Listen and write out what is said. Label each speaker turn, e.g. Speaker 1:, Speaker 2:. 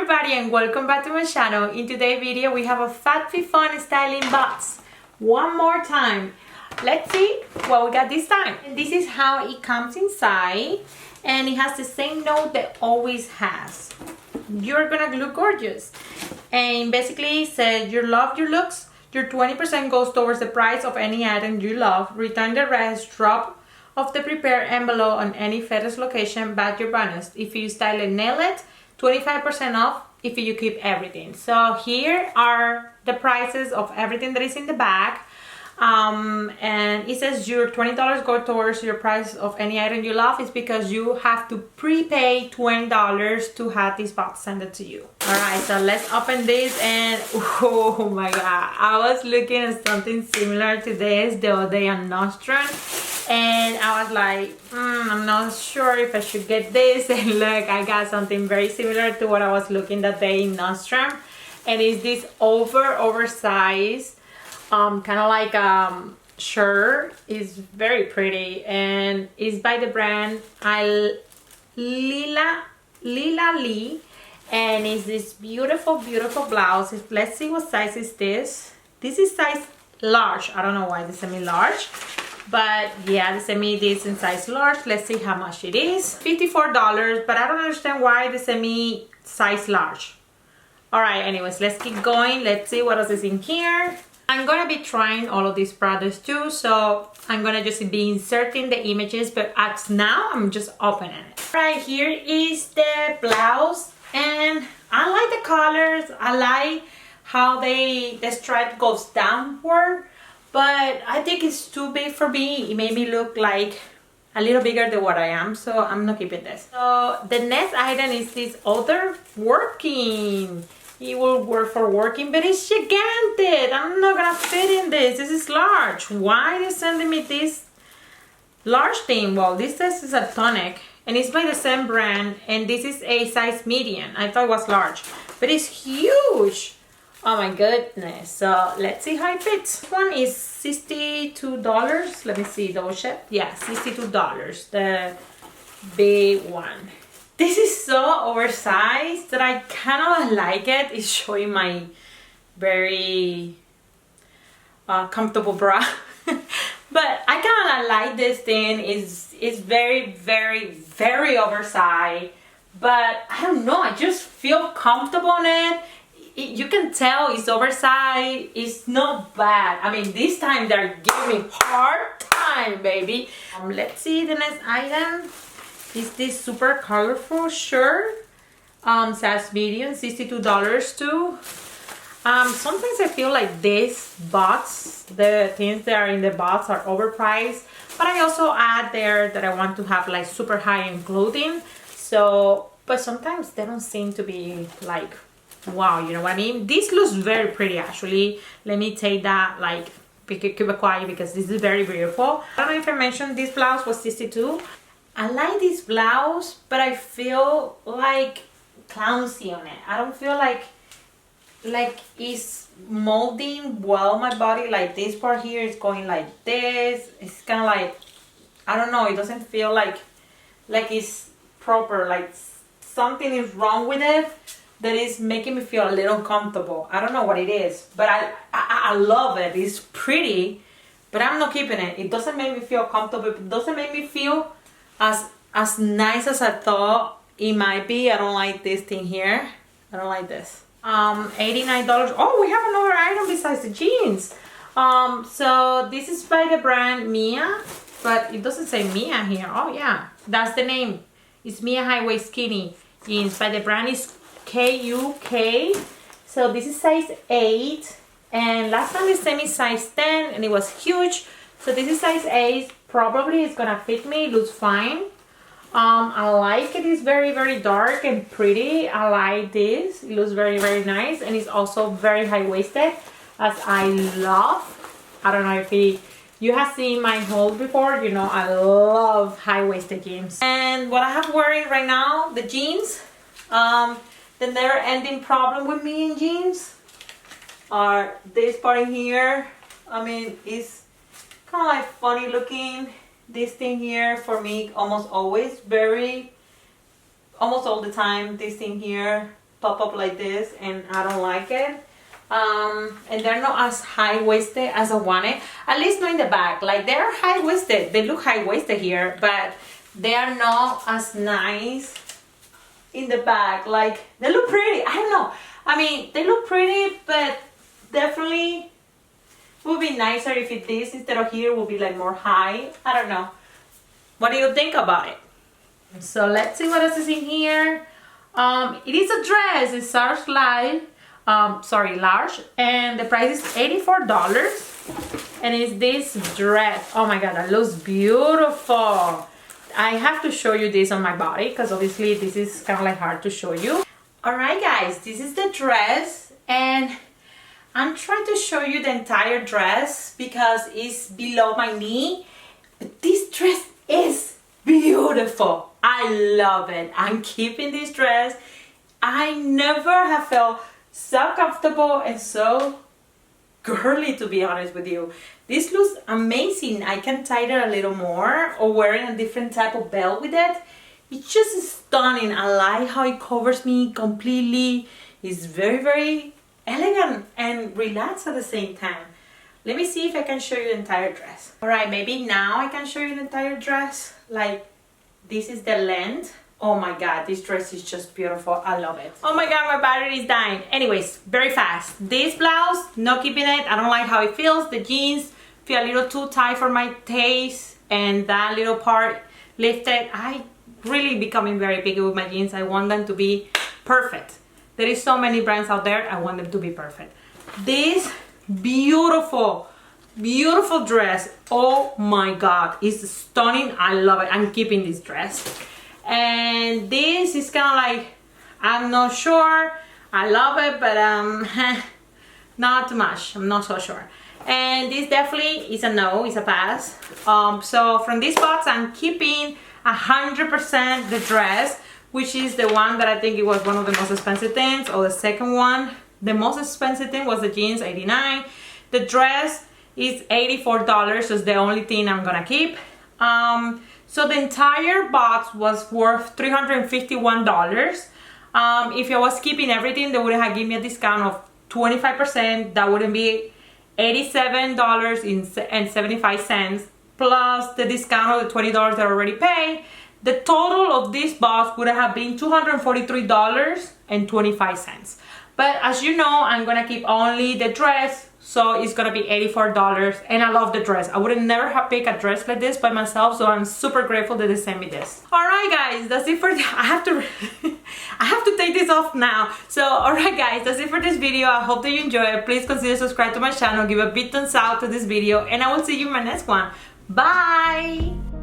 Speaker 1: everybody and welcome back to my channel. In today's video we have a FabFitFun styling box. One more time. Let's see what we got this time. And this is how it comes inside, and it has the same note that always has. You're gonna look gorgeous. And basically it says you love your looks. Your 20% goes towards the price of any item you love. Return the rest. Drop off the prepared envelope on any FedEx location, but your bonus. If you style and nail it, 25% off if you keep everything. So here are the prices of everything that is in the bag. And it says your $20 go towards your price of any item you love. It's because you have to prepay $20 to have this box sent to you. Alright, so let's open this, and oh my god, I was looking at something similar to this the other day on Nostrum, and I was like, I'm not sure if I should get this. And look, I got something very similar to what I was looking that day in Nostrum, and it's this oversized kind of like shirt. Is very pretty, and it's by the brand Lila Lee, and it's this beautiful blouse. Let's see what size is this. This is size large. I don't know why they sent me large, but yeah, they sent me this in size large. Let's see how much it is. $54, but I don't understand why they sent me size large. All right, anyways, let's keep going. Let's see what else is in here. I'm gonna be trying all of these products too, so I'm gonna just be inserting the images, but as now I'm just opening it. Right, here is the blouse, and I like the colors. I like how the stripe goes downward, but I think it's too big for me. It made me look like a little bigger than what I am, so I'm not keeping this. So the next item is this other working. It will work for working, but it's gigantic. I'm not gonna fit in this. This is large. Why are they sending me this large thing? Well, this says it's a tonic, and it's by the same brand, and this is a size medium. I thought it was large, but it's huge. Oh my goodness. So let's see how it fits. This one is $62. Let me see, double check. Yeah, $62. The big one. This is so oversized that I kind of like it. It's showing my very comfortable bra. But I kind of like this thing. It's very oversized. But I don't know, I just feel comfortable in it. You can tell it's oversized. It's not bad. I mean, this time they're giving me hard time, baby. Let's see the next item. Is this super colorful shirt, size medium, $62 too. Sometimes I feel like this box, the things that are in the box are overpriced, but I also add there that I want to have like super high-end clothing. So, but sometimes they don't seem to be like, wow, you know what I mean? This looks very pretty actually. Let me take that, like, keep it quiet because this is very beautiful. I don't know if I mentioned this blouse was $62. I like this blouse, but I feel like clumsy on it. I don't feel like it's molding well my body. Like this part here is going like this. It's kind of like, I don't know, it doesn't feel like it's proper. Like something is wrong with it that is making me feel a little uncomfortable. I don't know what it is, but I love it. It's pretty, but I'm not keeping it. It doesn't make me feel comfortable. It doesn't make me feel as nice as I thought it might be. I don't like this thing here. I don't like this. $89. Oh, we have another item besides the jeans. So this is by the brand Mia, but it doesn't say Mia here. Oh yeah, that's the name. It's Mia High Waist Skinny jeans by the brand is KUK. So this is size 8, and last time they sent me size 10 and it was huge. So this is size 8. Probably it's gonna fit me. It looks fine. I like it. It's very dark and pretty. I like this. It looks very nice, and it's also very high-waisted, as I love. I don't know if you have seen my haul before. You know I love high-waisted jeans. And what I have wearing right now, the jeans, the never-ending problem with me in jeans are this part in here. I mean, it's kind of like funny looking. This thing here for me almost all the time, this thing here pop up like this, and I don't like it. And they're not as high-waisted as I wanted, at least not in the back. Like, they're high-waisted, they look high-waisted here, but they are not as nice in the back. Like, they look pretty, I don't know, I mean, they look pretty, but definitely would be nicer if this instead of here would be like more high. I don't know, what do you think about it? So let's see what else is in here. It is a dress, it's large, large, and the price is $84, and it's this dress. Oh my god, that looks beautiful. I have to show you this on my body because obviously this is kind of like hard to show you. Alright guys, this is the dress, and I'm trying to show you the entire dress because it's below my knee, but this dress is beautiful. I love it. I'm keeping this dress. I never have felt so comfortable and so girly, to be honest with you. This looks amazing. I can tie it a little more or wearing a different type of belt with it. It's just stunning. I like how it covers me completely. It's very, very elegant and relaxed at the same time. Let me see if I can show you the entire dress. Alright, maybe now I can show you the entire dress. Like, this is the length. Oh my god, this dress is just beautiful. I love it. Oh my god, my battery is dying. Anyways, very fast. This blouse, not keeping it. I don't like how it feels. The jeans feel a little too tight for my taste, and that little part lifted. I really becoming very picky with my jeans. I want them to be perfect. There is so many brands out there. I want them to be perfect. This beautiful dress, oh my god, it's stunning. I love it. I'm keeping this dress, and this is kind of like, I'm not sure, I love it, but not too much. I'm not so sure. And this definitely is a no, it's a pass. So from this box I'm keeping 100% the dress, which is the one that I think it was one of the most expensive things, or the second one. The most expensive thing was the jeans, $89. The dress is $84, so it's the only thing I'm gonna keep. So the entire box was worth $351. If I was keeping everything, they would have given me a discount of 25%. That wouldn't be $87.75 plus the discount of the $20 that I already paid. The total of this box would have been $243.25. But as you know, I'm gonna keep only the dress, so it's gonna be $84, and I love the dress. I would never have picked a dress like this by myself, so I'm super grateful that they sent me this. Alright guys, that's it for I have to I have to take this off now. So alright guys, that's it for this video. I hope that you enjoy it. Please consider subscribe to my channel, give a big thumbs up to this video, and I will see you in my next one. Bye!